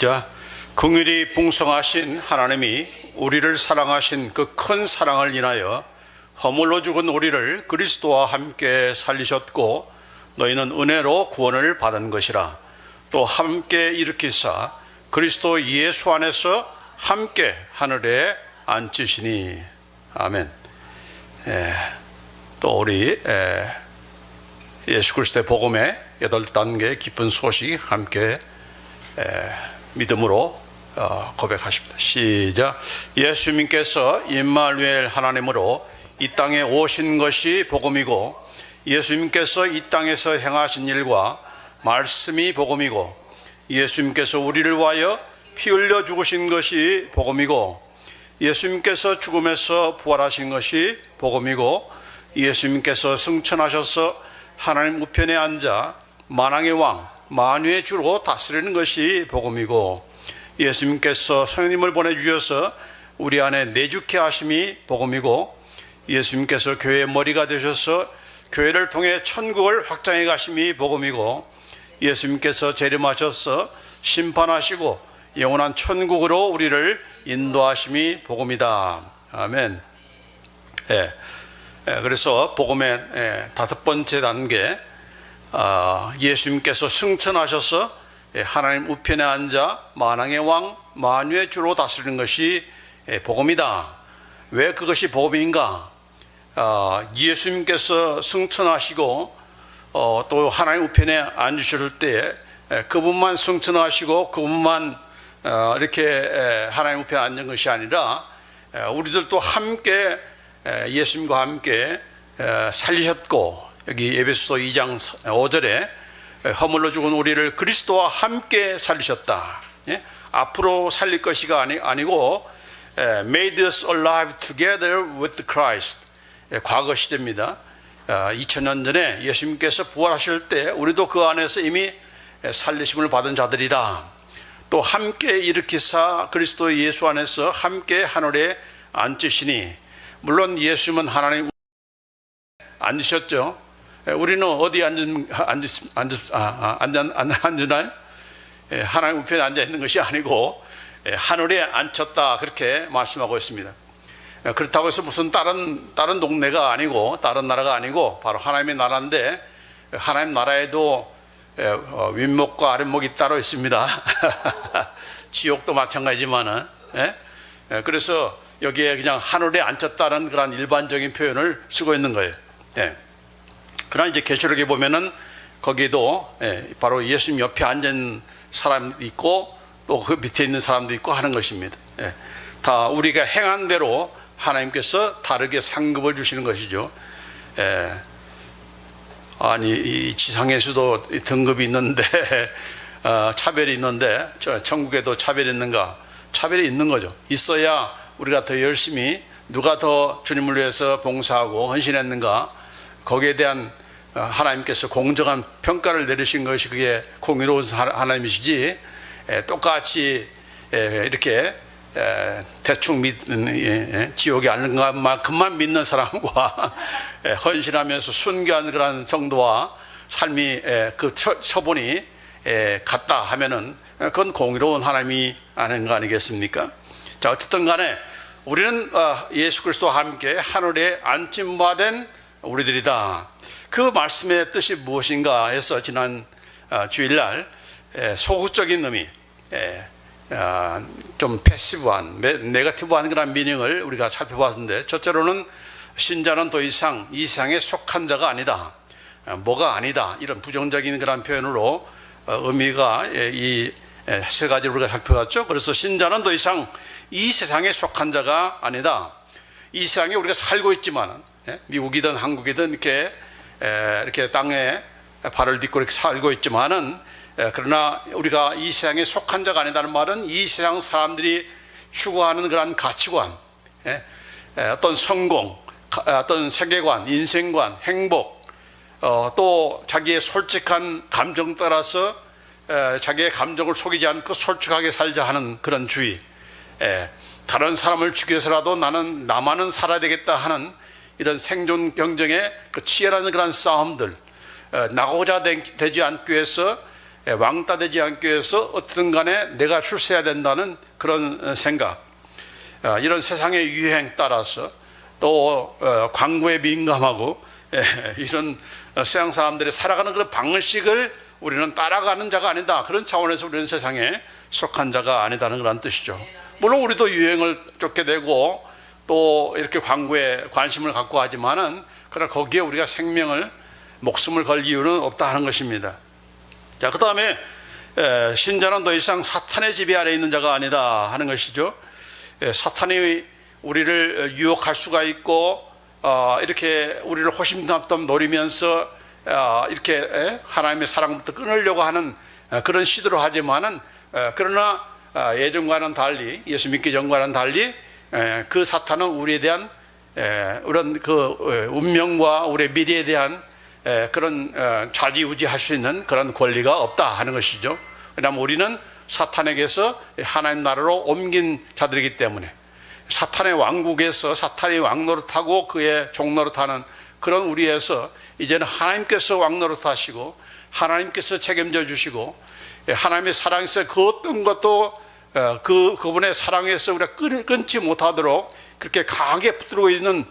자, 긍휼이 풍성하신 하나님이 우리를 사랑하신 그 큰 사랑을 인하여 허물로 죽은 우리를 그리스도와 함께 살리셨고 너희는 은혜로 구원을 받은 것이라. 또 함께 일으키사 그리스도 예수 안에서 함께 하늘에 앉히시니. 아멘. 또 우리 예수 그리스도의 복음의 8단계 깊은 소식 함께 믿음으로 고백하십니다. 시작. 예수님께서 임마누엘 하나님으로 이 땅에 오신 것이 복음이고 예수님께서 이 땅에서 행하신 일과 말씀이 복음이고 예수님께서 우리를 위하여 피 흘려 죽으신 것이 복음이고 예수님께서 죽음에서 부활하신 것이 복음이고 예수님께서 승천하셔서 하나님 우편에 앉아 만왕의 왕 만유의 주로 다스리는 것이 복음이고 예수님께서 성령님을 보내주셔서 우리 안에 내주케 하심이 복음이고 예수님께서 교회의 머리가 되셔서 교회를 통해 천국을 확장해 가심이 복음이고 예수님께서 재림하셔서 심판하시고 영원한 천국으로 우리를 인도하심이 복음이다. 아멘. 그래서 복음의 5번째 단계, 예수님께서 승천하셔서 하나님 우편에 앉아 만왕의 왕 만유의 주로 다스리는 것이 복음이다. 왜 그것이 복음인가? 예수님께서 승천하시고 또 하나님 우편에 앉으실 때 그분만 승천하시고 그분만 이렇게 하나님 우편에 앉은 것이 아니라 우리들도 함께 예수님과 함께 살리셨고, 여기 에베소서 2장 5절에 허물로 죽은 우리를 그리스도와 함께 살리셨다. 앞으로 살릴 것이가 아니고 made us alive together with Christ. 과거 시대입니다. 2000년 전에 예수님께서 부활하실 때 우리도 그 안에서 이미 살리심을 받은 자들이다. 또 함께 일으키사 그리스도 예수 안에서 함께 하늘에 앉으시니, 물론 예수님은 하나님 앉으셨죠. 우리는 어디 앉으나요? 하나님 우편에 앉아 있는 것이 아니고 하늘에 앉혔다, 그렇게 말씀하고 있습니다. 그렇다고 해서 무슨 다른 동네가 아니고 다른 나라가 아니고 바로 하나님의 나라인데, 하나님 나라에도 윗목과 아랫목이 따로 있습니다. 지옥도 마찬가지지만은. 그래서 여기에 그냥 하늘에 앉혔다는 그런 일반적인 표현을 쓰고 있는 거예요. 그러나 이제 계시록에 보면은 거기도 바로 예수님 옆에 앉은 사람도 있고 또 그 밑에 있는 사람도 있고 하는 것입니다. 다 우리가 행한 대로 하나님께서 다르게 상급을 주시는 것이죠. 아니, 이 지상에서도 등급이 있는데 차별이 있는데 천국에도 차별이 있는가? 차별이 있는 거죠. 있어야 우리가 더 열심히, 누가 더 주님을 위해서 봉사하고 헌신했는가, 거기에 대한 하나님께서 공정한 평가를 내리신 것이 그게 공의로운 하나님이시지, 똑같이 이렇게 대충 지옥에 안 가는 만큼만 믿는 사람과 헌신하면서 순교한 그런 성도와 삶이 그 처분이 같다 하면은 그건 공의로운 하나님이 아는 거 아니겠습니까? 자, 어쨌든 간에 우리는 예수 그리스도와 함께 하늘에 안침받은 우리들이다. 그 말씀의 뜻이 무엇인가 해서 지난 주일날 소극적인 의미, 좀 패시브한, 네거티브한 그런 미닝을 우리가 살펴봤는데, 첫째로는 신자는 더 이상 이 세상에 속한 자가 아니다, 뭐가 아니다, 이런 부정적인 그런 표현으로 의미가 이 세 가지를 우리가 살펴봤죠. 그래서 신자는 더 이상 이 세상에 속한 자가 아니다. 이 세상에 우리가 살고 있지만, 미국이든 한국이든 이렇게 땅에 발을 딛고 이렇게 살고 있지만은, 그러나 우리가 이 세상에 속한 자가 아니다는 말은 이 세상 사람들이 추구하는 그런 가치관, 어떤 성공, 어떤 세계관, 인생관, 행복, 또 자기의 솔직한 감정 따라서 자기의 감정을 속이지 않고 솔직하게 살자 하는 그런 주의, 다른 사람을 죽여서라도 나만은 살아야 되겠다 하는 이런 생존 경쟁의 그 치열한 그런 싸움들, 나고자 되지 않기 위해서 왕따 되지 않기 위해서 어떻든 간에 내가 출세해야 된다는 그런 생각, 이런 세상의 유행 따라서 또 광고에 민감하고 이런 세상 사람들이 살아가는 그런 방식을 우리는 따라가는 자가 아니다. 그런 차원에서 우리는 세상에 속한 자가 아니다는 그런 뜻이죠. 물론 우리도 유행을 쫓게 되고 또 이렇게 광고에 관심을 갖고 하지만은 그러나 거기에 우리가 생명을 목숨을 걸 이유는 없다 하는 것입니다. 자, 그 다음에 신자는 더 이상 사탄의 지배 아래 있는 자가 아니다 하는 것이죠. 사탄이 우리를 유혹할 수가 있고 이렇게 우리를 호심탐탐 노리면서 이렇게 하나님의 사랑부터 끊으려고 하는 그런 시도를 하지만은 그러나 예전과는 달리, 예수 믿기 전과는 달리 그 사탄은 우리에 대한 이런 그 운명과 우리의 미래에 대한 그런 좌지우지할 수 있는 그런 권리가 없다 하는 것이죠. 왜냐하면 우리는 사탄에게서 하나님 나라로 옮긴 자들이기 때문에 사탄의 왕국에서 사탄이 왕노릇하고 그의 종노릇하는 그런 우리에서 이제는 하나님께서 왕노릇하시고 하나님께서 책임져 주시고 하나님의 사랑에서 그 어떤 것도 그분의 사랑에서 우리가 끊지 못하도록 그렇게 강하게 붙들고 있는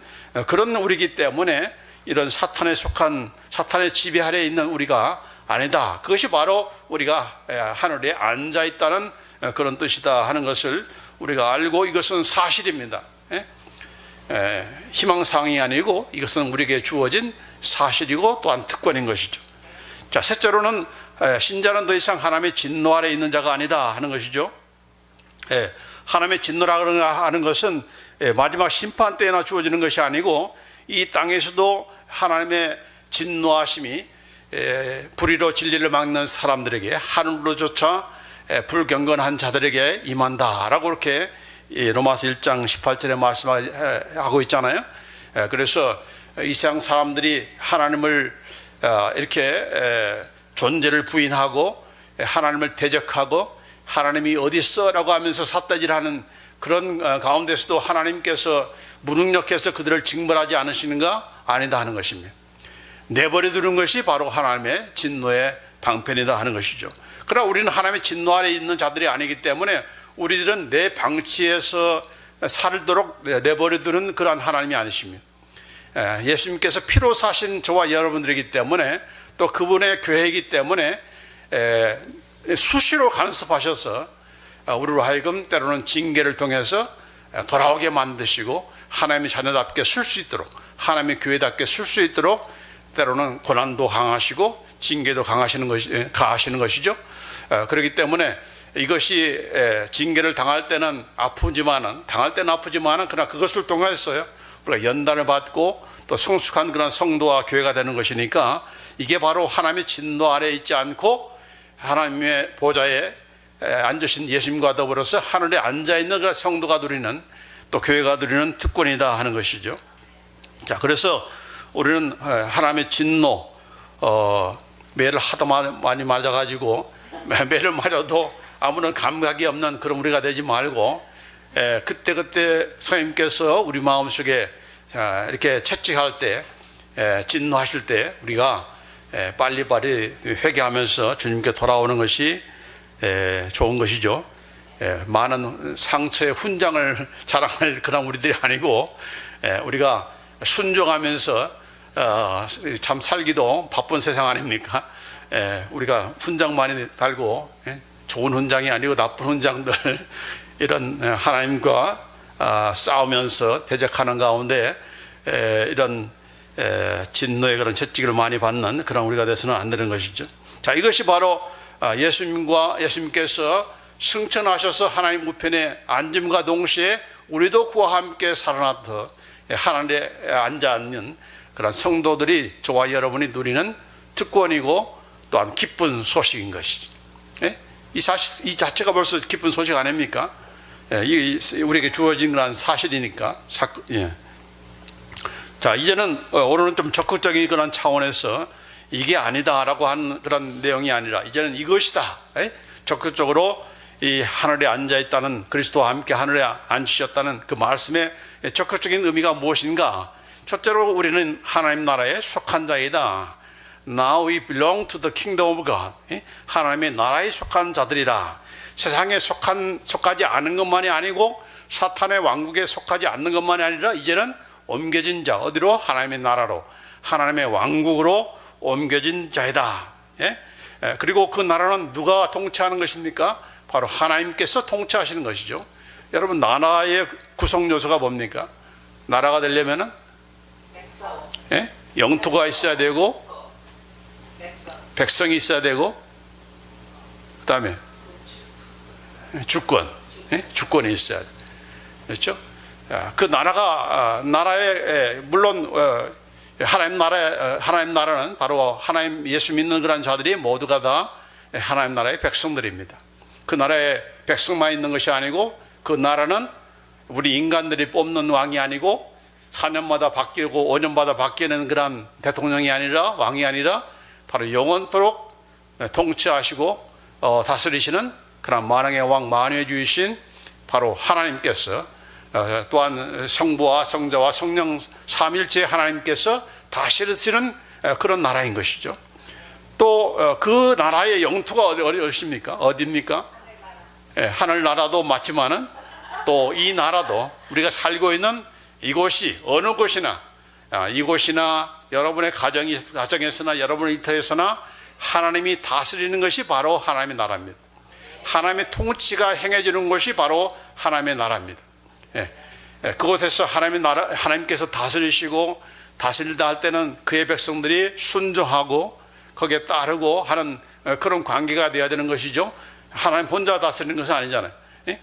그런 우리이기 때문에 이런 사탄에 속한 사탄의 지배 아래에 있는 우리가 아니다. 그것이 바로 우리가 하늘에 앉아 있다는 그런 뜻이다 하는 것을 우리가 알고 이것은 사실입니다. 희망사항이 아니고 이것은 우리에게 주어진 사실이고 또한 특권인 것이죠. 자, 셋째로는 신자는 더 이상 하나님의 진노 아래 있는 자가 아니다 하는 것이죠. 하나님의 진노라고 하는 것은 마지막 심판 때나 주어지는 것이 아니고 이 땅에서도 하나님의 진노하심이 불의로 진리를 막는 사람들에게 하늘로조차 불경건한 자들에게 임한다라고 이렇게 로마서 1장 18절에 말씀하고 있잖아요. 그래서 이 세상 사람들이 하나님을 이렇게 존재를 부인하고 하나님을 대적하고 하나님이 어디 있어라고 하면서 삿대질하는 그런 가운데서도 하나님께서 무능력해서 그들을 징벌하지 않으시는가? 아니다 하는 것입니다. 내버려 두는 것이 바로 하나님의 진노의 방편이다 하는 것이죠. 그러나 우리는 하나님의 진노 아래 있는 자들이 아니기 때문에 우리들은 내 방치에서 살도록 내버려 두는 그러한 하나님이 아니십니다. 예수님께서 피로 사신 저와 여러분들이기 때문에 또 그분의 교회이기 때문에 수시로 간섭하셔서 우리로 하여금 때로는 징계를 통해서 돌아오게 만드시고 하나님의 자녀답게 쓸 수 있도록 하나님의 교회답게 쓸 수 있도록 때로는 고난도 강하시고 징계도 가하시는 것이죠. 그렇기 때문에 이것이 징계를 당할 때는 아프지만은 그러나 그것을 통해서요 우리가 연단을 받고 또 성숙한 그런 성도와 교회가 되는 것이니까 이게 바로 하나님의 진노 아래에 있지 않고 하나님의 보좌에 앉으신 예수님과 더불어서 하늘에 앉아있는 그런 성도가 누리는 또 교회가 누리는 특권이다 하는 것이죠. 자, 그래서 우리는 하나님의 진노 매를 하도 많이 맞아가지고 매를 맞아도 아무런 감각이 없는 그런 우리가 되지 말고 그때 성령님께서 우리 마음속에 이렇게 채찍할 때 진노하실 때 우리가 빨리빨리 회개하면서 주님께 돌아오는 것이 좋은 것이죠. 많은 상처의 훈장을 자랑할 그런 우리들이 아니고 우리가 순종하면서 참 살기도 바쁜 세상 아닙니까? 우리가 훈장 많이 달고 좋은 훈장이 아니고 나쁜 훈장들 이런 하나님과 싸우면서 대적하는 가운데 이런 진노의 그런 채찍을 많이 받는 그런 우리가 돼서는 안 되는 것이죠. 자, 이것이 바로 예수님께서 승천하셔서 하나님 우편에 앉음과 동시에 우리도 그와 함께 살아나서 하늘에 앉아 있는 그런 성도들이 저와 여러분이 누리는 특권이고 또한 기쁜 소식인 것이죠. 이 자체가 벌써 기쁜 소식 아닙니까? 우리에게 주어진 그런 사실이니까. 자, 이제는 오늘은 좀 적극적인 그런 차원에서 이게 아니다라고 하는 그런 내용이 아니라 이제는 이것이다. 적극적으로 이 하늘에 앉아 있다는 그리스도와 함께 하늘에 앉으셨다는 그 말씀의 적극적인 의미가 무엇인가? 첫째로 우리는 하나님 나라에 속한 자이다. Now we belong to the kingdom of God. 하나님의 나라에 속한 자들이다. 세상에 속하지 않은 것만이 아니고 사탄의 왕국에 속하지 않는 것만이 아니라 이제는 옮겨진 자, 어디로? 하나님의 나라로, 하나님의 왕국으로 옮겨진 자이다. 그리고 그 나라는 누가 통치하는 것입니까? 바로 하나님께서 통치하시는 것이죠. 여러분, 나라의 구성 요소가 뭡니까? 나라가 되려면은 영토가 있어야 되고, 백성이 있어야 되고, 그 다음에 주권이 있어야 돼. 그렇죠? 그 나라에 물론 하나님 나라는 바로 하나님 예수 믿는 그런 자들이 모두가 다 하나님 나라의 백성들입니다. 그 나라에 백성만 있는 것이 아니고, 그 나라는 우리 인간들이 뽑는 왕이 아니고 4년마다 바뀌고 5년마다 바뀌는 그런 대통령이 아니라, 왕이 아니라 바로 영원토록 통치하시고 다스리시는 그런 만왕의 왕 만유주이신 바로 하나님께서, 또한 성부와 성자와 성령 삼일체 하나님께서 다스리시는 그런 나라인 것이죠. 또 그 나라의 영토가 어디입니까? 하늘나라도 맞지만은 또 이 나라도, 우리가 살고 있는 이곳이 어느 곳이나, 이곳이나 여러분의 가정에서나 여러분의 일터에서나 하나님이 다스리는 것이 바로 하나님의 나라입니다. 하나님의 통치가 행해지는 것이 바로 하나님의 나라입니다. 그곳에서 하나님께서 다스리시고, 다스리다 할 때는 그의 백성들이 순종하고 거기에 따르고 하는 그런 관계가 되어야 되는 것이죠. 하나님 혼자 다스리는 것은 아니잖아요.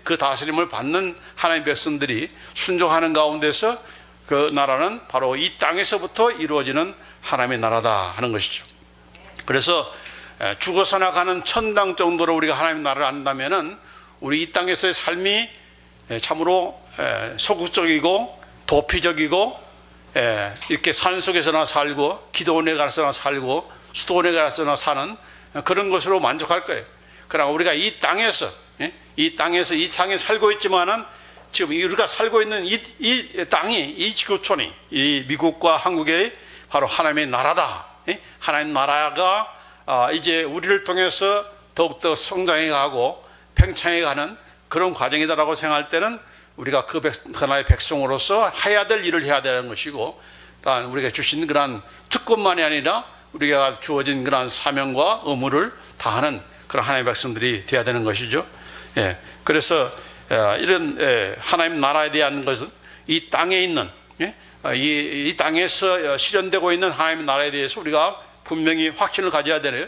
그 다스림을 받는 하나님의 백성들이 순종하는 가운데서 그 나라는 바로 이 땅에서부터 이루어지는 하나님의 나라다 하는 것이죠. 그래서 죽어서나 가는 천당 정도로 우리가 하나님의 나라를 안다면은 우리 이 땅에서의 삶이 참으로 소극적이고 도피적이고, 이렇게 산속에서나 살고 기도원에 가서나 살고 수도원에 가서나 사는 그런 것으로 만족할 거예요. 그러나 우리가 이 땅에서 이 땅에 살고 있지만은 지금 우리가 살고 있는 이 땅이, 이 지구촌이, 이 미국과 한국의 바로 하나님의 나라다. 하나님 나라가 이제 우리를 통해서 더욱더 성장해 가고 팽창해 가는 그런 과정이다라고 생각할 때는 우리가 그 하나의 백성으로서 해야 될 일을 해야 되는 것이고, 또한 우리가 주신 그런 특권만이 아니라 우리가 주어진 그런 사명과 의무를 다하는 그런 하나님의 백성들이 되어야 되는 것이죠. 그래서 이런 하나님 나라에 대한 것은 이 땅에 있는, 이 땅에서 실현되고 있는 하나님의 나라에 대해서 우리가 분명히 확신을 가져야 되네요.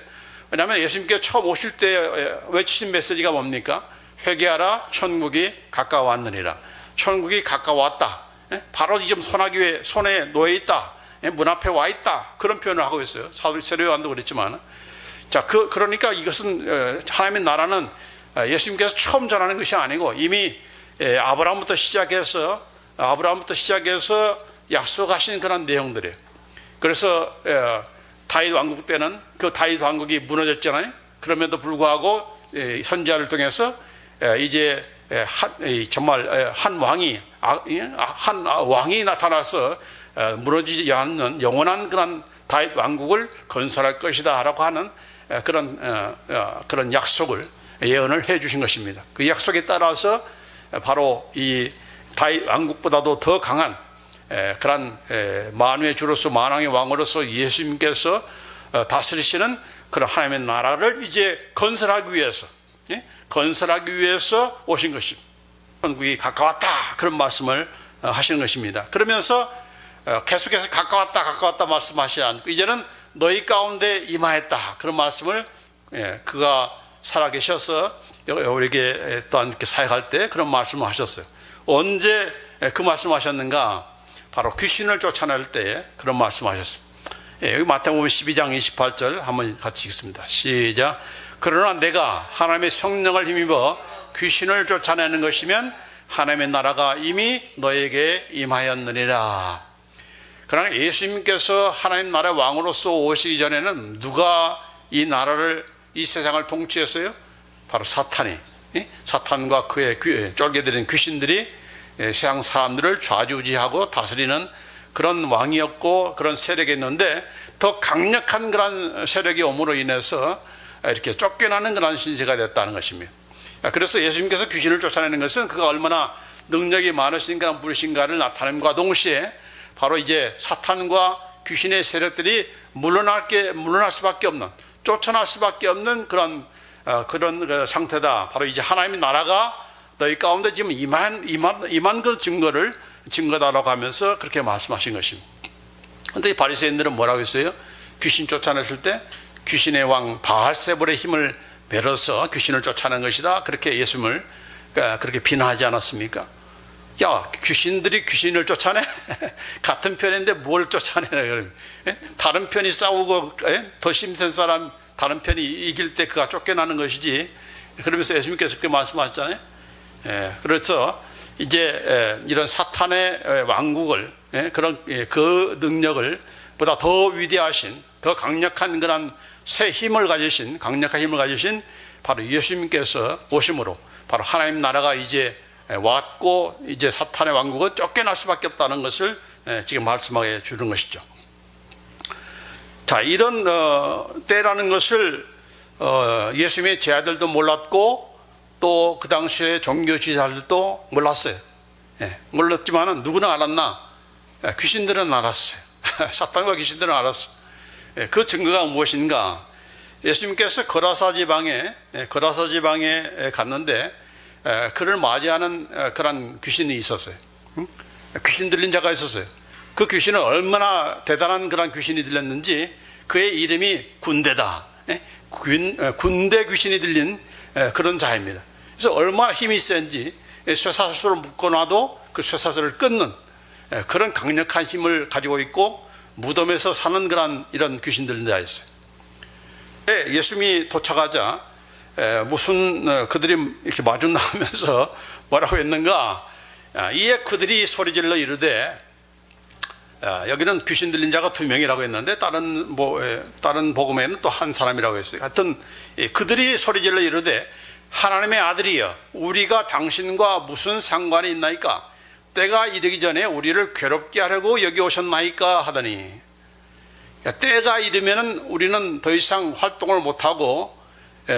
왜냐하면 예수님께서 처음 오실 때 외치신 메시지가 뭡니까? 회개하라, 천국이 가까워왔느니라. 천국이 가까웠다. 바로 지금 손에 놓여 있다. 문 앞에 와 있다. 그런 표현을 하고 있어요. 사도 세례요한도 그랬지만. 자, 그러니까 이것은 하나님의 나라는 예수님께서 처음 전하는 것이 아니고 이미 아브라함부터 시작해서 약속하신 그런 내용들이에요. 그래서 다윗 왕국 때는 그 다윗 왕국이 무너졌잖아요. 그럼에도 불구하고 선지자를 통해서 이제 정말 한 왕이 나타나서 무너지지 않는 영원한 그런 다윗 왕국을 건설할 것이다라고 하는 그런 약속을, 예언을 해 주신 것입니다. 그 약속에 따라서 바로 이 다윗 왕국보다도 더 강한 그런 만유의 주로서, 만왕의 왕으로서 예수님께서 다스리시는 그런 하나님의 나라를 이제 건설하기 위해서 오신 것입니다. 천국이 가까웠다, 그런 말씀을 하시는 것입니다. 그러면서 계속해서 가까웠다 말씀하시지 않고 이제는 너희 가운데 임하였다, 그런 말씀을, 그가 살아계셔서 우리에게 또한 이렇게 사역할 때 그런 말씀을 하셨어요. 언제 그 말씀 하셨는가? 바로 귀신을 쫓아낼 때 그런 말씀 하셨습니다. 여기 마태복음 12장 28절 한번 같이 읽습니다. 시작. 그러나 내가 하나님의 성령을 힘입어 귀신을 쫓아내는 것이면 하나님의 나라가 이미 너에게 임하였느니라. 그러나 예수님께서 하나님 나라의 왕으로서 오시기 전에는 누가 이 나라를, 이 세상을 통치했어요? 바로 사탄과 그의 쫄개들인 귀신들이 세상 사람들을 좌지우지하고 다스리는 그런 왕이었고 그런 세력이었는데, 더 강력한 그런 세력이 오므로 인해서 이렇게 쫓겨나는 그런 신세가 됐다는 것입니다. 그래서 예수님께서 귀신을 쫓아내는 것은 그가 얼마나 능력이 많으신 그런 분이신가를 나타냄과 동시에 바로 이제 사탄과 귀신의 세력들이 물러날 수밖에 없는, 쫓아날 수밖에 없는 그런 상태다. 바로 이제 하나님의 나라가 너희 가운데 지금 임한 그 증거다라고 하면서 그렇게 말씀하신 것입니다. 그런데 이 바리새인들은 뭐라고 했어요? 귀신 쫓아냈을 때 귀신의 왕 바알세불의 힘을 빌어서 귀신을 쫓아낸 것이다. 그렇게 예수님을 그렇게 비난하지 않았습니까? 야, 귀신들이 귀신을 쫓아내? 같은 편인데 뭘 쫓아내냐? 다른 편이 싸우고 더 힘센 사람 다른 편이 이길 때 그가 쫓겨나는 것이지. 그러면서 예수님께서 그렇게 말씀하셨잖아요. 그래서 이제 이런 사탄의 왕국을, 그 능력을 보다 더 위대하신, 더 강력한 그런 강력한 힘을 가지신 바로 예수님께서 오심으로 바로 하나님 나라가 이제 왔고 이제 사탄의 왕국은 쫓겨날 수밖에 없다는 것을 지금 말씀해 주는 것이죠. 자, 이런 때라는 것을 예수님의 제자들도 몰랐고 또 그 당시에 종교 지도자들도 몰랐어요. 몰랐지만은 누구나 알았나? 귀신들은 알았어요. 사탄과 귀신들은 알았어요. 그 증거가 무엇인가? 예수님께서 거라사 지방에 갔는데 그를 맞이하는 그런 귀신이 있었어요. 귀신 들린 자가 있었어요. 그 귀신은 얼마나 대단한 그런 귀신이 들렸는지 그의 이름이 군대다. 군대 귀신이 들린 그런 자입니다. 그래서 얼마나 힘이 센지 쇠사슬로 묶어놔도 그 쇠사슬을 끊는 그런 강력한 힘을 가지고 있고 무덤에서 사는 이런 귀신 들린 자였어요. 예수님이 도착하자 무슨 그들이 이렇게 마주 나오면서 뭐라고 했는가? 이에 그들이 소리질러 이르되, 여기는 귀신 들린 자가 2명이라고 했는데 다른 복음에는 또 한 사람이라고 했어요. 하여튼 그들이 소리질러 이르되 하나님의 아들이여 우리가 당신과 무슨 상관이 있나이까? 때가 이르기 전에 우리를 괴롭게 하려고 여기 오셨나이까? 하더니, 때가 이르면은 우리는 더 이상 활동을 못하고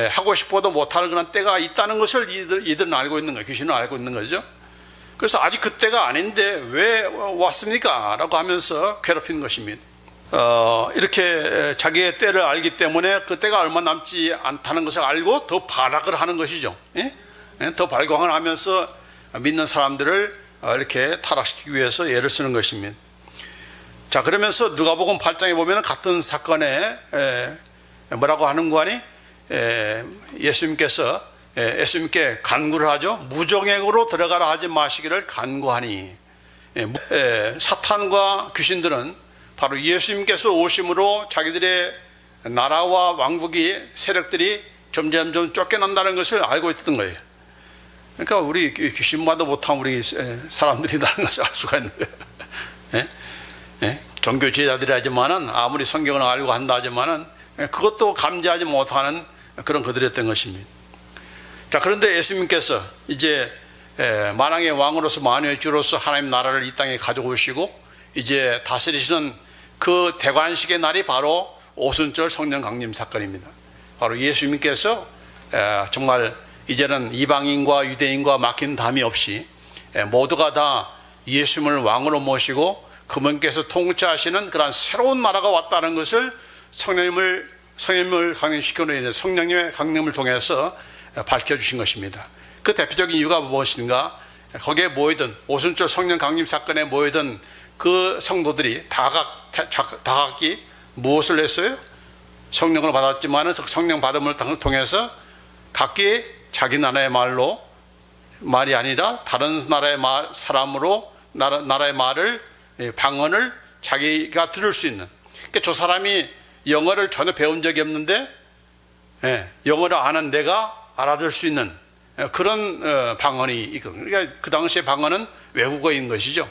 하고 싶어도 못할 그런 때가 있다는 것을 이들은 알고 있는 거예요. 귀신은 알고 있는 거죠. 그래서 아직 그 때가 아닌데 왜 왔습니까? 라고 하면서 괴롭히는 것입니다. 이렇게 자기의 때를 알기 때문에 그 때가 얼마 남지 않다는 것을 알고 더 발악을 하는 것이죠. 더 발광을 하면서 믿는 사람들을 이렇게 타락시키기 위해서 예를 쓰는 것입니다. 자, 그러면서 누가복음 8장에 보면 같은 사건에 뭐라고 하는 거 아니? 예수님께 간구를 하죠. 무종행으로 들어가라 하지 마시기를 간구하니. 사탄과 귀신들은 바로 예수님께서 오심으로 자기들의 나라와 왕국이 세력들이 점점 쫓겨난다는 것을 알고 있던 거예요. 그러니까 우리 귀신마도 못한 우리 사람들이라는 것을 알 수가 있는 거예요. 종교 지도자들이 하지만은 아무리 성경을 알고 한다 하지만은 그것도 감지하지 못하는 그런 그들이었던 것입니다. 자, 그런데 예수님께서 이제 만왕의 왕으로서 만유의 주로서 하나님 나라를 이 땅에 가져오시고 이제 다스리시는 그 대관식의 날이 바로 오순절 성령 강림 사건입니다. 바로 예수님께서 정말 이제는 이방인과 유대인과 막힌 담이 없이 모두가 다 예수님을 왕으로 모시고 그분께서 통치하시는 그런 새로운 나라가 왔다는 것을 성령님을 강림시켜놓은 인해 성령님의 강림을 통해서 밝혀주신 것입니다. 그 대표적인 이유가 무엇인가? 거기에 모이던 오순절 성령 강림 사건에 모이던 그 성도들이 다 각기 무엇을 했어요? 성령을 받았지만 성령 받음을 통해서 각기 자기 나라의 말이 아니라 다른 나라의 사람으로 나라의 말을 방언을 자기가 들을 수 있는. 그러니까 저 사람이 영어를 전혀 배운 적이 없는데 영어를 아는 내가 알아들 수 있는 그런 방언이 있거든요. 그러니까 그 당시의 방언은 외국어인 것이죠.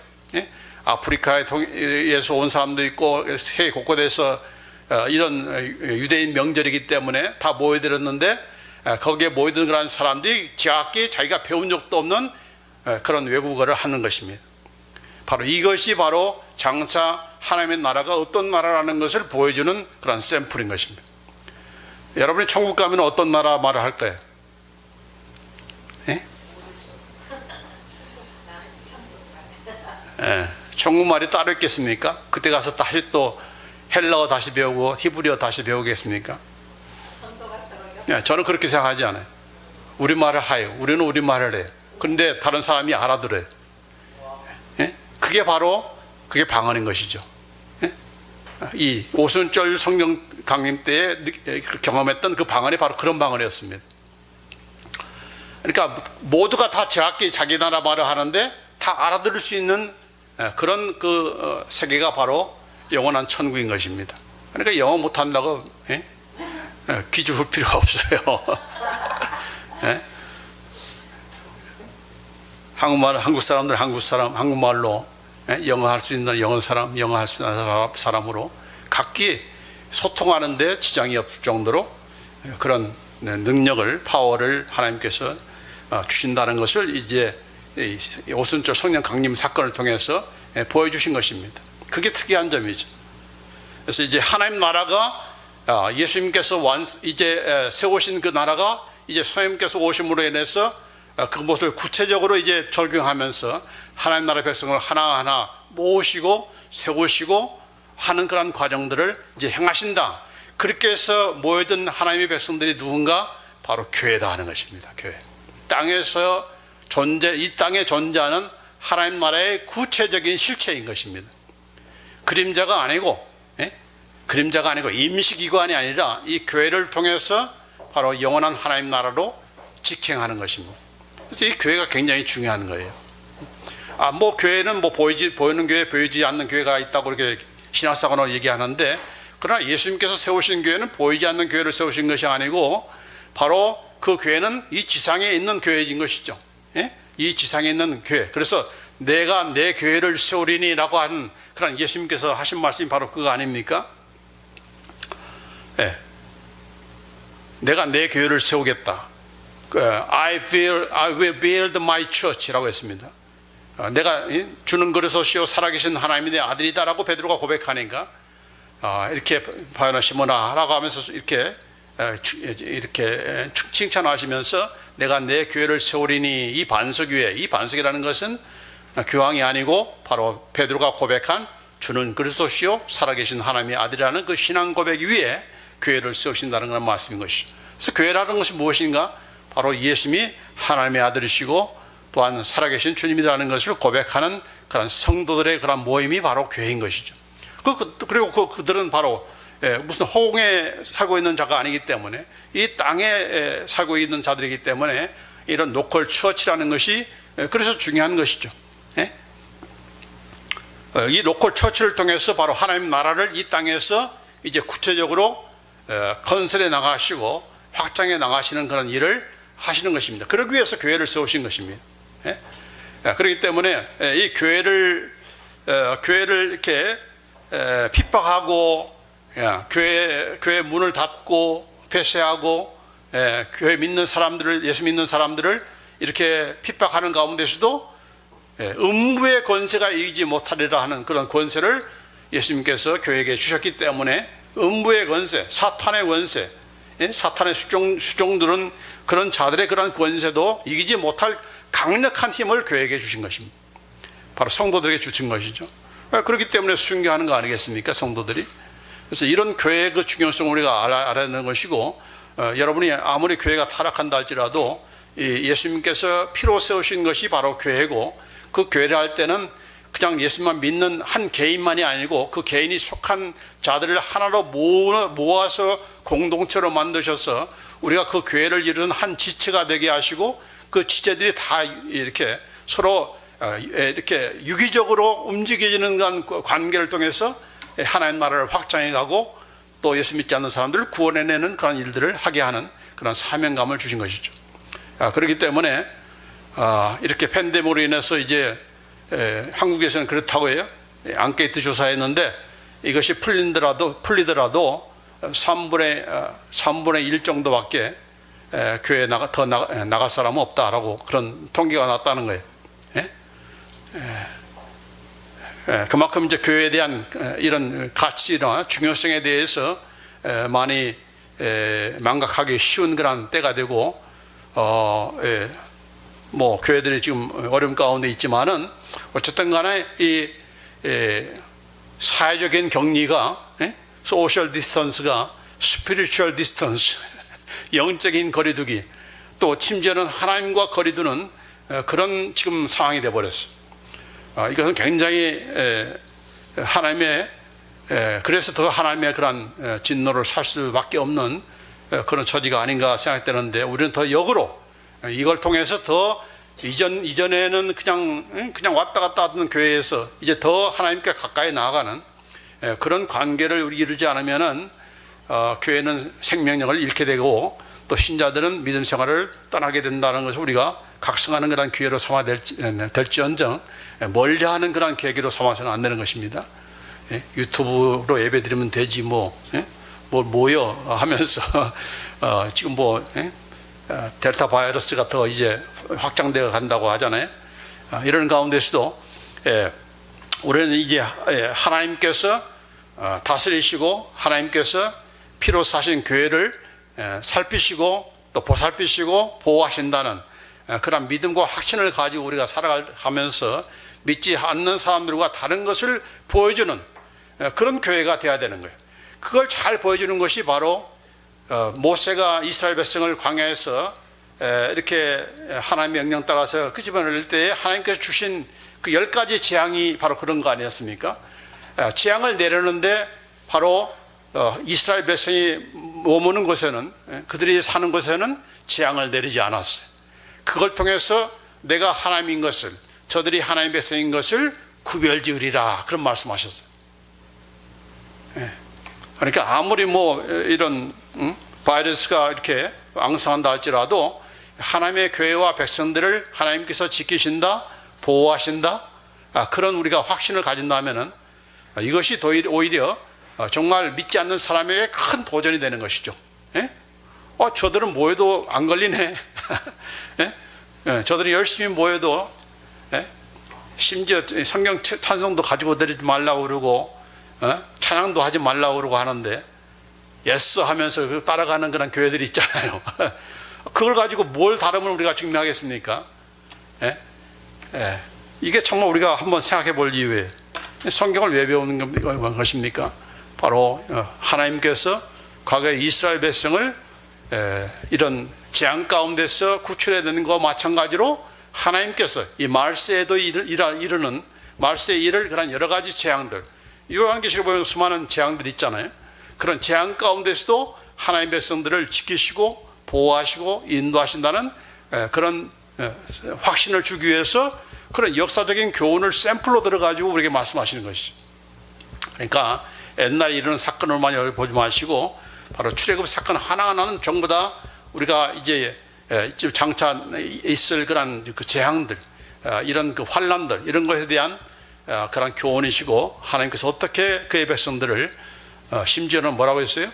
아프리카에서 온 사람도 있고 세계 곳곳에서 이런 유대인 명절이기 때문에 다 모여들었는데 거기에 모여든 그런 사람들이 자기가 배운 적도 없는 그런 외국어를 하는 것입니다. 바로 이것이 바로 장차 하나님의 나라가 어떤 나라라는 것을 보여주는 그런 샘플인 것입니다. 여러분이 천국 가면 어떤 나라 말을 할 거예요? 예? 예, 천국 말이 따로 있겠습니까? 그때 가서 다시 또 헬라어 다시 배우고 히브리어 다시 배우겠습니까? 예, 저는 그렇게 생각하지 않아요. 우리말을 해요. 우리는 우리말을 해요. 그런데 다른 사람이 알아들어요. 예? 그게 방언인 것이죠. 예? 이 오순절 성령 강림 때에 경험했던 그 방언이 바로 그런 방언이었습니다. 그러니까 모두가 다 정확히 자기 나라 말을 하는데 다 알아들을 수 있는 그런 그 세계가 바로 영원한 천국인 것입니다. 그러니까 영어 못한다고 기죽을 필요가 없어요. 예? 한국 사람들 한국말로 영어 할 수 있는 영어 할 수 있는 사람으로 각기 소통하는데 지장이 없을 정도로 그런 능력을 파워를 하나님께서 주신다는 것을 이제 오순절 성령 강림 사건을 통해서 보여주신 것입니다. 그게 특이한 점이죠. 그래서 이제 하나님 나라가 예수님께서 이제 세우신 그 나라가 이제 성령님께서 오심으로 인해서 그것을 구체적으로 이제 적용하면서 하나님 나라 백성을 하나하나 모으시고 세우시고 하는 그런 과정들을 이제 행하신다. 그렇게 해서 모여든 하나님의 백성들이 누군가? 바로 교회다 하는 것입니다. 교회. 이 땅에 존재하는 하나님 나라의 구체적인 실체인 것입니다. 그림자가 아니고 임시기관이 아니라 이 교회를 통해서 바로 영원한 하나님 나라로 직행하는 것입니다. 그래서 이 교회가 굉장히 중요한 거예요. 교회는 보이는 교회, 보이지 않는 교회가 있다고 이렇게 신학사관으로 얘기하는데, 그러나 예수님께서 세우신 교회는 보이지 않는 교회를 세우신 것이 아니고 바로 그 교회는 이 지상에 있는 교회인 것이죠. 예? 이 지상에 있는 교회. 그래서 내가 내 교회를 세우리니 라고 하는 그런 예수님께서 하신 말씀이 바로 그거 아닙니까? 예. 내가 내 교회를 세우겠다. I will build my church라고 했습니다. 내가 주는 그릇이요 살아계신 하나님이 내 아들이다라고 베드로가 고백하니까 이렇게 바요나 시모나 라고 하면서 이렇게 칭찬하시면서 내가 내 교회를 세우리니 이 반석위에, 이 반석이라는 것은 교황이 아니고 바로 베드로가 고백한 주는 그리스도시요 살아계신 하나님의 아들이라는 그 신앙 고백 위에 교회를 세우신다는 그런 말씀인 것이죠. 그래서 교회라는 것이 무엇인가? 바로 예수님이 하나님의 아들이시고 또한 살아계신 주님이라는 것을 고백하는 그런 성도들의 그런 모임이 바로 교회인 것이죠. 그리고 그들은 바로 무슨 호공에 살고 있는 자가 아니기 때문에 이 땅에 살고 있는 자들이기 때문에 이런 로컬 처치라는 것이 그래서 중요한 것이죠. 이 로컬 처치를 통해서 바로 하나님 나라를 이 땅에서 이제 구체적으로 건설해 나가시고 확장해 나가시는 그런 일을 하시는 것입니다. 그러기 위해서 교회를 세우신 것입니다. 그렇기 때문에 이 교회를 이렇게 핍박하고 교회 문을 닫고 폐쇄하고 교회 믿는 사람들을, 예수 믿는 사람들을 이렇게 핍박하는 가운데서도 음부의 권세가 이기지 못하리라 하는 그런 권세를 예수님께서 교회에게 주셨기 때문에 음부의 권세, 사탄의 권세, 사탄의 수종들은 그런 자들의 그런 권세도 이기지 못할 강력한 힘을 교회에게 주신 것입니다. 바로 성도들에게 주신 것이죠. 그렇기 때문에 순교하는 거 아니겠습니까? 성도들이. 그래서 이런 교회의 그 중요성을 우리가 알아야 하는 것이고, 여러분이 아무리 교회가 타락한다 할지라도 예수님께서 피로 세우신 것이 바로 교회고, 그 교회를 할 때는 그냥 예수님만 믿는 한 개인만이 아니고 그 개인이 속한 자들을 하나로 모아서 공동체로 만드셔서 우리가 그 교회를 이루는 한 지체가 되게 하시고, 그 지체들이 다 이렇게 서로 이렇게 유기적으로 움직여지는 관계를 통해서 하나님 나라를 확장해 가고 또 예수 믿지 않는 사람들을 구원해내는 그런 일들을 하게 하는 그런 사명감을 주신 것이죠. 그렇기 때문에 이렇게 팬데믹으로 인해서 이제 한국에서는 그렇다고 해요. 앙케이트 조사했는데 이것이 풀리더라도 3분의 1 정도밖에 교회에 더 나갈 사람은 없다라고 그런 통계가 났다는 거예요. 그만큼 이제 교회에 대한 이런 가치나 중요성에 대해서 많이 망각하기 쉬운 그런 때가 되고, 뭐 교회들이 지금 어려움 가운데 있지만은 어쨌든 간에 이 사회적인 격리가, 소셜 디스턴스가 스피리추얼 디스턴스, 영적인 거리두기, 또 심지어는 하나님과 거리두는 그런 지금 상황이 되어버렸어요. 이것은 굉장히 하나님의, 그래서 더 하나님의 그런 진노를 살 수밖에 없는 그런 처지가 아닌가 생각되는데, 우리는 더 역으로 이걸 통해서 더 이전에는 그냥 왔다 갔다 하던 교회에서 이제 더 하나님께 가까이 나아가는 그런 관계를 우리 이루지 않으면은 교회는 생명력을 잃게 되고, 또 신자들은 믿음 생활을 떠나게 된다는 것을 우리가 각성하는 그런 기회로 삼아야 될지언정 멀리하는 그런 계기로 삼아서는 안 되는 것입니다. 유튜브로 예배 드리면 되지 뭘 모여 하면서 지금 델타 바이러스가 더 이제 확장되어 간다고 하잖아요. 이런 가운데서도 우리는 이제 하나님께서 다스리시고 하나님께서 피로 사신 교회를 살피시고 또 보살피시고 보호하신다는 그런 믿음과 확신을 가지고 우리가 살아가면서 믿지 않는 사람들과 다른 것을 보여주는 그런 교회가 되어야 되는 거예요. 그걸 잘 보여주는 것이 바로 모세가 이스라엘 백성을 광야에서 이렇게 하나님의 명령 따라서 끄집어낼 때 하나님께서 주신 그 10가지 재앙이 바로 그런 거 아니었습니까? 재앙을 내려는데 바로 이스라엘 백성이 머무는 곳에는, 그들이 사는 곳에는 재앙을 내리지 않았어요. 그걸 통해서 내가 하나님인 것을, 저들이 하나님의 백성인 것을 구별지으리라, 그런 말씀하셨어요. 그러니까 아무리 이런 바이러스가 이렇게 앙상한다 할지라도 하나님의 교회와 백성들을 하나님께서 지키신다, 보호하신다, 그런 우리가 확신을 가진다면은 이것이 오히려 정말 믿지 않는 사람에게 큰 도전이 되는 것이죠. 저들은 모여도 안 걸리네. 저들이 열심히 모여도, 심지어 성경 찬송도 가지고 드리지 말라고 그러고, 찬양도 하지 말라고 그러고 하는데, 예스 하면서 따라가는 그런 교회들이 있잖아요. 그걸 가지고 뭘 다름을 우리가 증명하겠습니까? 이게 정말 우리가 한번 생각해 볼 이유에 성경을 왜 배우는 것입니까? 바로 하나님께서 과거에 이스라엘 백성을 이런 재앙 가운데서 구출해야 되는 것과 마찬가지로 하나님께서 이 말세에도 이르는 말세에 이를 그런 여러 가지 재앙들, 요한계시록 보면 수많은 재앙들이 있잖아요. 그런 재앙 가운데서도 하나님 백성들을 지키시고 보호하시고 인도하신다는 그런 확신을 주기 위해서 그런 역사적인 교훈을 샘플로 들어가지고 우리에게 말씀하시는 것이죠. 그러니까 옛날에 이런 사건을만 보지 마시고 바로 출애굽 사건 하나하나는 전부 다 우리가 이제 장차 있을 그런 그 재앙들, 이런 그 환난들, 이런 것에 대한 그런 교훈이시고, 하나님께서 어떻게 그의 백성들을 심지어는 뭐라고 했어요?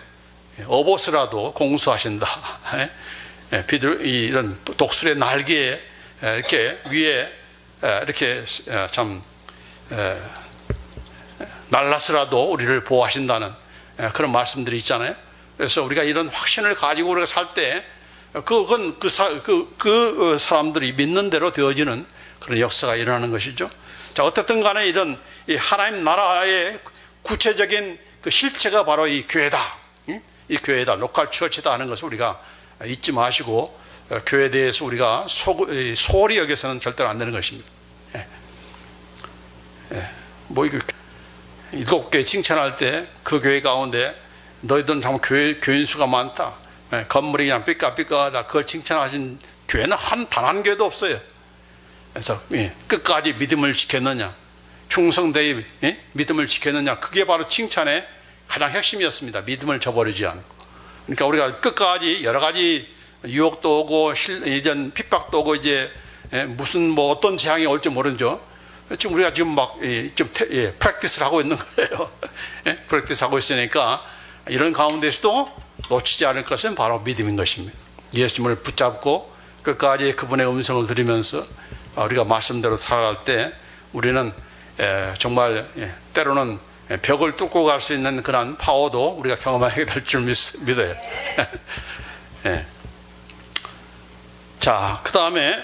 어봇이라도 공수하신다. 이런 독수리의 날개에 이렇게 위에 이렇게 참 날라서라도 우리를 보호하신다는 그런 말씀들이 있잖아요. 그래서 우리가 이런 확신을 가지고 우리가 살 때 그건 그 사람들이 믿는 대로 되어지는 그런 역사가 일어나는 것이죠. 자, 어떻든 간에 이런 이 하나님 나라의 구체적인 그 실체가 바로 이 교회다. 이 교회다. 로컬 처치다 하는 것을 우리가 잊지 마시고 교회에 대해서 우리가 소홀히 여겨서는 절대로 안 되는 것입니다. 이거 7개 칭찬할 때 그 교회 가운데 너희들은 정말 교인 수가 많다. 건물이 그냥 삐까삐까하다. 그걸 칭찬하신 교회는 단 한 교회도 없어요. 그래서 끝까지 믿음을 지켰느냐, 충성되이 믿음을 지켰느냐, 그게 바로 칭찬의 가장 핵심이었습니다. 믿음을 저버리지 않고. 그러니까 우리가 끝까지 여러 가지 유혹도 오고 이전 핍박도 오고 이제 무슨 어떤 재앙이 올지 모르죠. 지금 우리가 지금 좀 프랙티스를 하고 있는 거예요. 프랙티스 하고 있으니까 이런 가운데서도 놓치지 않을 것은 바로 믿음인 것입니다. 예수님을 붙잡고 끝까지 그분의 음성을 들으면서 우리가 말씀대로 살아갈 때 우리는 정말 때로는 벽을 뚫고 갈 수 있는 그런 파워도 우리가 경험하게 될 줄 믿어요. 예. 자, 그 다음에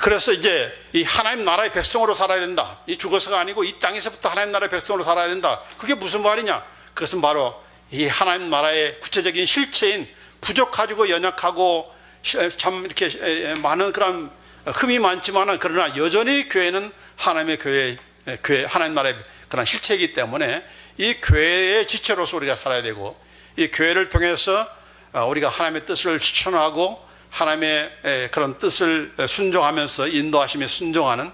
그래서 이제 이 하나님 나라의 백성으로 살아야 된다. 이 죽어서가 아니고 이 땅에서부터 하나님 나라의 백성으로 살아야 된다. 그게 무슨 말이냐? 그것은 바로 이 하나님 나라의 구체적인 실체인 부족하고 연약하고 참 이렇게 많은 그런 흠이 많지만은 그러나 여전히 교회는 하나님의 교회 하나님 나라의 그런 실체이기 때문에 이 교회의 지체로서 우리가 살아야 되고 이 교회를 통해서 우리가 하나님의 뜻을 실천하고 하나님의 그런 뜻을 순종하면서 인도하심에 순종하는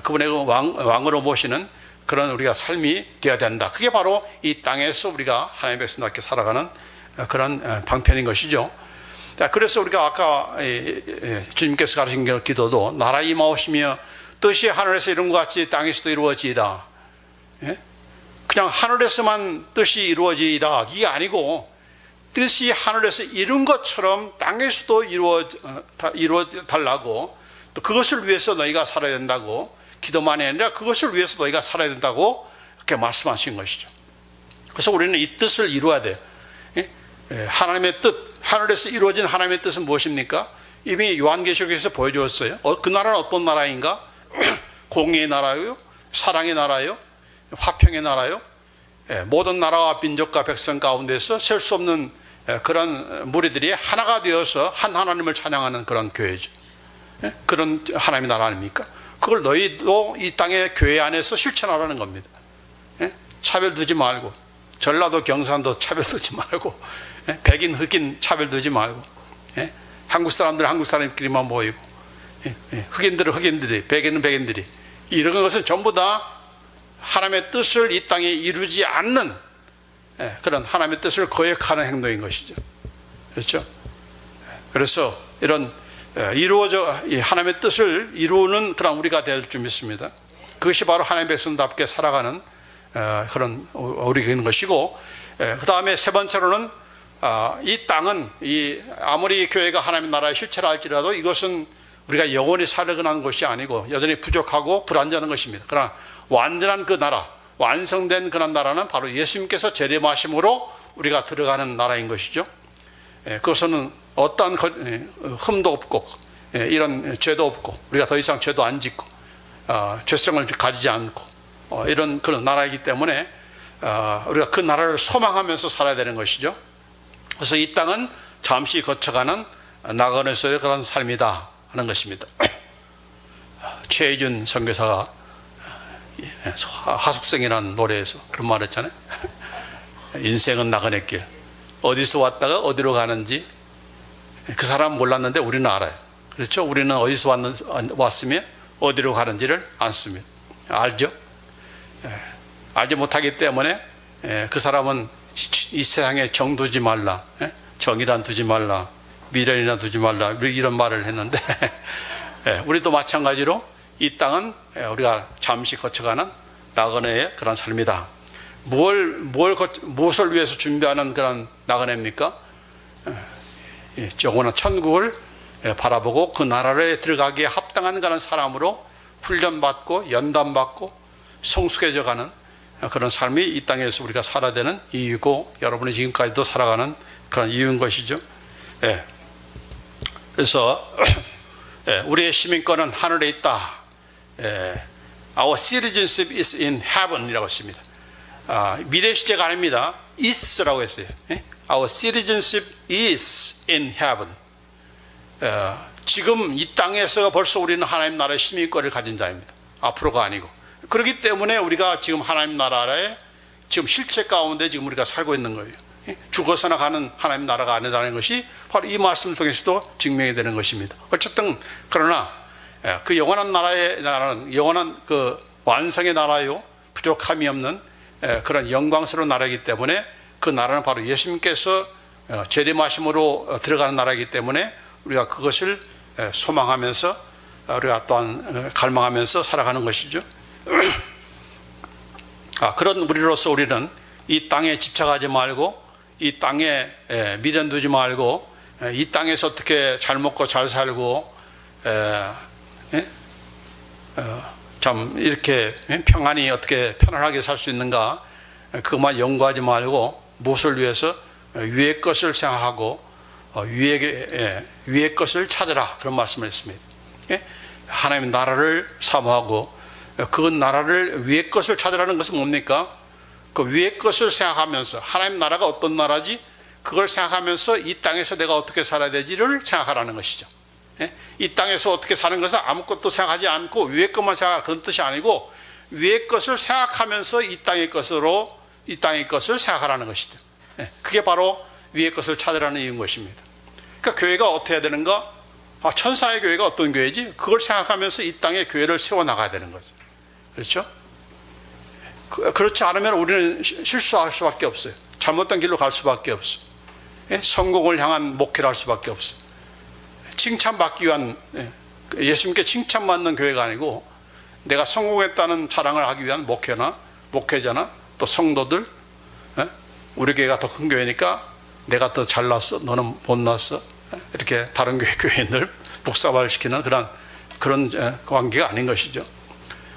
그분의 왕으로 모시는 그런 우리가 삶이 되어야 된다. 그게 바로 이 땅에서 우리가 하나님의 백성답게 살아가는 그런 방편인 것이죠. 그래서 우리가 아까 주님께서 가르친 기도도 나라 임하오시며 뜻이 하늘에서 이룬 것 같이 땅에서도 이루어지이다. 그냥 하늘에서만 뜻이 이루어지이다 이게 아니고 뜻이 하늘에서 이룬 것처럼 땅에서도 이루어 달라고 또 그것을 위해서 너희가 살아야 된다고 기도만이 아니라 그것을 위해서 너희가 살아야 된다고 그렇게 말씀하신 것이죠. 그래서 우리는 이 뜻을 이루어야 돼요. 하나님의 뜻, 하늘에서 이루어진 하나님의 뜻은 무엇입니까? 이미 요한계시록에서 보여주었어요. 그 나라는 어떤 나라인가? 공의의 나라요? 사랑의 나라요? 화평의 나라요? 모든 나라와 민족과 백성 가운데서 셀 수 없는 그런 무리들이 하나가 되어서 한 하나님을 찬양하는 그런 교회죠. 그런 하나님의 나라 아닙니까? 그걸 너희도 이 땅의 교회 안에서 실천하라는 겁니다. 차별 두지 말고 전라도 경상도 차별 두지 말고 백인 흑인 차별 두지 말고 한국 사람들은 한국 사람끼리만 모이고 흑인들은 흑인들이 백인은 백인들이 이런 것은 전부 다 하나님의 뜻을 이 땅에 이루지 않는 그런 하나님의 뜻을 거역하는 행동인 것이죠. 그렇죠? 그래서 이런 하나님의 뜻을 이루는 그런 우리가 될 줄 믿습니다. 그것이 바로 하나님의 백성답게 살아가는 그런 우리가 있는 것이고, 그 다음에 세 번째로는 이 땅은 아무리 교회가 하나님의 나라의 실체라 할지라도 이것은 우리가 영원히 살아가는 것이 아니고 여전히 부족하고 불완전한 것입니다. 그러나 완전한 그 나라, 완성된 그런 나라는 바로 예수님께서 재림하심으로 우리가 들어가는 나라인 것이죠. 그것은 어떠한 흠도 없고 이런 죄도 없고 우리가 더 이상 죄도 안 짓고 죄성을 가지지 않고 이런 그런 나라이기 때문에 우리가 그 나라를 소망하면서 살아야 되는 것이죠. 그래서 이 땅은 잠시 거쳐가는 낙원에서의 그런 삶이다 하는 것입니다. 최희준 선교사가 하숙생이라는 노래에서 그런 말 했잖아요. 인생은 나그네 길, 어디서 왔다가 어디로 가는지 그 사람은 몰랐는데 우리는 알아요. 그렇죠? 우리는 어디서 왔으면 어디로 가는지를 않습니다. 알죠? 알지 못하기 때문에 그 사람은 이 세상에 정 두지 말라, 정의란 두지 말라, 미련이나 두지 말라 이런 말을 했는데 우리도 마찬가지로 이 땅은 우리가 잠시 거쳐가는 나그네의 그런 삶이다. 무엇을 위해서 준비하는 그런 나그네입니까? 영원한 천국을 바라보고 그 나라에 들어가기에 합당한 그런 사람으로 훈련받고 연단받고 성숙해져가는 그런 삶이 이 땅에서 우리가 살아야 되는 이유고 여러분이 지금까지도 살아가는 그런 이유인 것이죠. 그래서 우리의 시민권은 하늘에 있다. Our citizenship is in heaven 이라고 했습니다. 미래 시제가 아닙니다. is라고 했어요. Our citizenship is in heaven. 지금 이 땅에서 벌써 우리는 하나님 나라의 시민권을 가진 자입니다. 앞으로가 아니고. 그렇기 때문에 우리가 지금 하나님 나라의 지금 실체 가운데 지금 우리가 살고 있는 거예요. 죽어서나 가는 하나님 나라가 아니라는 것이 바로 이 말씀 속에서도 증명이 되는 것입니다. 어쨌든 그러나 그 영원한 나라는 영원한 그 완성의 나라요, 부족함이 없는 그런 영광스러운 나라이기 때문에 그 나라는 바로 예수님께서 재림하심으로 들어가는 나라이기 때문에 우리가 그것을 소망하면서 우리가 또한 갈망하면서 살아가는 것이죠. 그런 우리로서 우리는 이 땅에 집착하지 말고 이 땅에 미련 두지 말고 이 땅에서 어떻게 잘 먹고 잘 살고 참 이렇게 평안히 어떻게 편안하게 살 수 있는가, 그것만 연구하지 말고 무엇을 위해서 위의 것을 생각하고 위의 것을 찾으라, 그런 말씀을 했습니다. 하나님의 나라를 사모하고 그 나라를 위의 것을 찾으라는 것은 뭡니까? 그 위의 것을 생각하면서 하나님 나라가 어떤 나라지, 그걸 생각하면서 이 땅에서 내가 어떻게 살아야 되지를 생각하라는 것이죠. 이 땅에서 어떻게 사는 것은 아무것도 생각하지 않고 위의 것만 생각하라, 그런 뜻이 아니고 위의 것을 생각하면서 이 땅의 것을 생각하라는 것이죠. 그게 바로 위의 것을 찾으라는 이유인 것입니다. 그러니까 교회가 어떻게 해야 되는가? 천사의 교회가 어떤 교회지? 그걸 생각하면서 이 땅에 교회를 세워나가야 되는 거죠. 그렇죠? 그렇지 않으면 우리는 실수할 수밖에 없어요. 잘못된 길로 갈 수밖에 없어요. 성공을 향한 목회를 할 수밖에 없어요. 칭찬받기 위한, 예수님께 칭찬받는 교회가 아니고 내가 성공했다는 자랑을 하기 위한 목회자나 또 성도들, 우리 교회가 더 큰 교회니까 내가 더 잘났어, 너는 못났어, 이렇게 다른 교회인들 복사발시키는 그런 관계가 아닌 것이죠.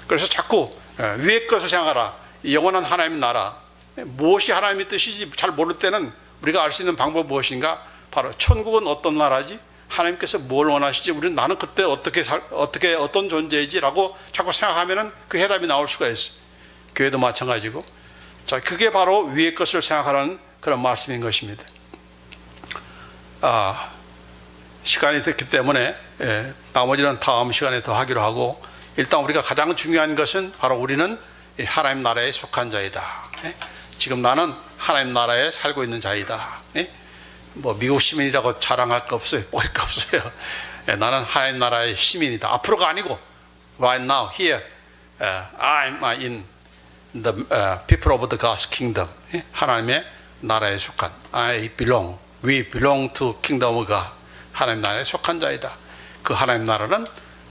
그래서 자꾸 위의 것을 생각하라, 영원한 하나님 나라, 무엇이 하나님의 뜻이지 잘 모를 때는 우리가 알 수 있는 방법이 무엇인가? 바로 천국은 어떤 나라지? 하나님께서 뭘 원하시지? 나는 그때 어떤 존재이지라고 자꾸 생각하면은 그 해답이 나올 수가 있어요. 교회도 마찬가지고. 자, 그게 바로 위의 것을 생각하라는 그런 말씀인 것입니다. 시간이 됐기 때문에 나머지는 다음 시간에 더 하기로 하고, 일단 우리가 가장 중요한 것은 바로 우리는 하나님 나라에 속한 자이다. 지금 나는 하나님 나라에 살고 있는 자이다. 뭐 미국 시민이라고 자랑할 거 없어요. 볼 거 없어요. 나는 하나님 나라의 시민이다. 앞으로가 아니고 right now, here, I'm in the people of the God's kingdom. 하나님의 나라에 속한, we belong to kingdom of God. 하나님 나라에 속한 자이다. 그 하나님 나라는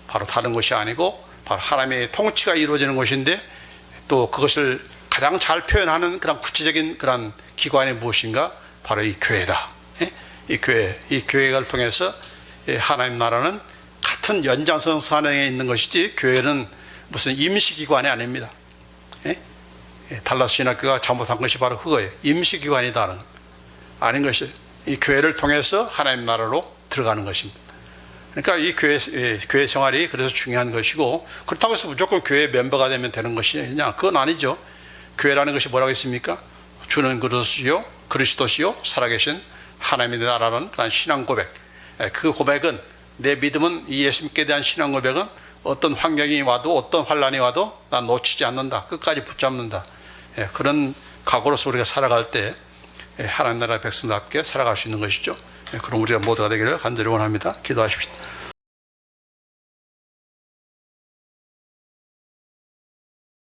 바로 다른 것이 아니고 바로 하나님의 통치가 이루어지는 것인데, 또 그것을 가장 잘 표현하는 그런 구체적인 그런 기관이 무엇인가? 바로 이 교회다. 이 교회를 통해서 하나님 나라는 같은 연장선 산행에 있는 것이지, 교회는 무슨 임시기관이 아닙니다. 달라스 신학교가 잘못한 것이 바로 그거예요. 임시기관이다는 아닌 것이, 이 교회를 통해서 하나님 나라로 들어가는 것입니다. 그러니까 이 교회 생활이 그래서 중요한 것이고, 그렇다고 해서 무조건 교회 멤버가 되면 되는 것이냐? 그건 아니죠. 교회라는 것이 뭐라고 했습니까? 주는 그리스도시요 살아계신 하나님의 나라는 그런 신앙 고백. 그 고백은, 내 믿음은, 이 예수님께 대한 신앙 고백은 어떤 환경이 와도 어떤 환란이 와도 난 놓치지 않는다, 끝까지 붙잡는다. 그런 각오로서 우리가 살아갈 때 하나님 나라의 백성답게 살아갈 수 있는 것이죠. 그럼 우리가 모두가 되기를 간절히 원합니다. 기도하십시오.